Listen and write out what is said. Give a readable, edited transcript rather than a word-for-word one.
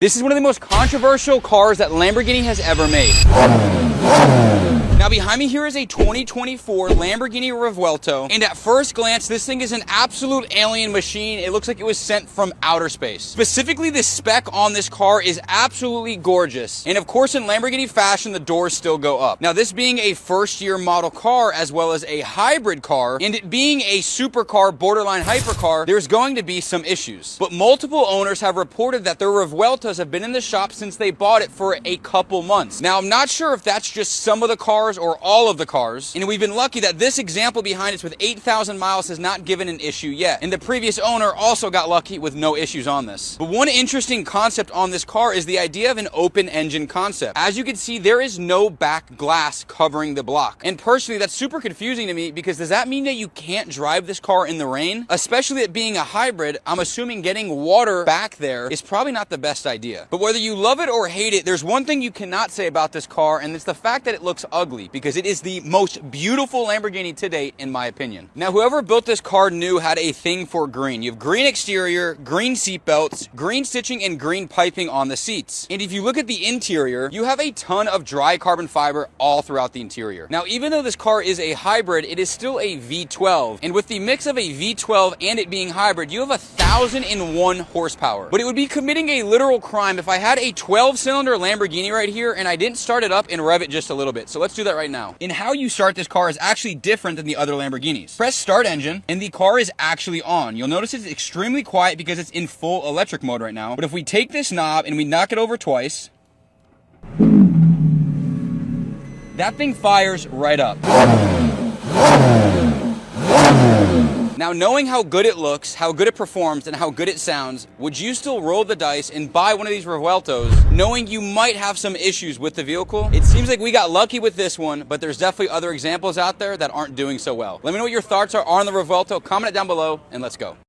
This is one of the most controversial cars that Lamborghini has ever made. Now behind me here is a 2024 Lamborghini Revuelto, and at first glance this thing is an absolute alien machine. It looks like it was sent from outer space. Specifically, the spec on this car is absolutely gorgeous, and of course in Lamborghini fashion the doors still go up. Now this being a first year model car as well as a hybrid car, and it being a supercar borderline hypercar, there's going to be some issues. But multiple owners have reported that their Revueltos have been in the shop since they bought it for a couple months. Now I'm not sure if that's just some of the cars or all of the cars, and we've been lucky that this example behind us with 8,000 miles has not given an issue yet, and the previous owner also got lucky with no issues on this. But one interesting concept on this car is the idea of an open engine concept. As you can see, there is no back glass covering the block, and personally that's super confusing to me, because does that mean that you can't drive this car in the rain? Especially it being a hybrid, I'm assuming getting water back there is probably not the best idea. But whether you love it or hate it, there's one thing you cannot say about this car, and it's the fact that it looks ugly, because it is the most beautiful Lamborghini to date, in my opinion. Now, whoever built this car knew had a thing for green. You have green exterior, green seat belts, green stitching, and green piping on the seats. And if you look at the interior, you have a ton of dry carbon fiber all throughout the interior. Now, even though this car is a hybrid, it is still a V12. And with the mix of a V12 and it being hybrid, you have 1,001 horsepower. But it would be committing a literal crime if I had a 12-cylinder Lamborghini right here and I didn't start it up and rev it just a little bit. So let's do that right now. And how you start this car is actually different than the other Lamborghinis. Press start engine and the car is actually on. You'll notice it's extremely quiet because it's in full electric mode right now. But if we take this knob and we knock it over twice, that thing fires right up. Now, knowing how good it looks, how good it performs, and how good it sounds, would you still roll the dice and buy one of these Revueltos, knowing you might have some issues with the vehicle? It seems like we got lucky with this one, but there's definitely other examples out there that aren't doing so well. Let me know what your thoughts are on the Revuelto. Comment it down below, and let's go.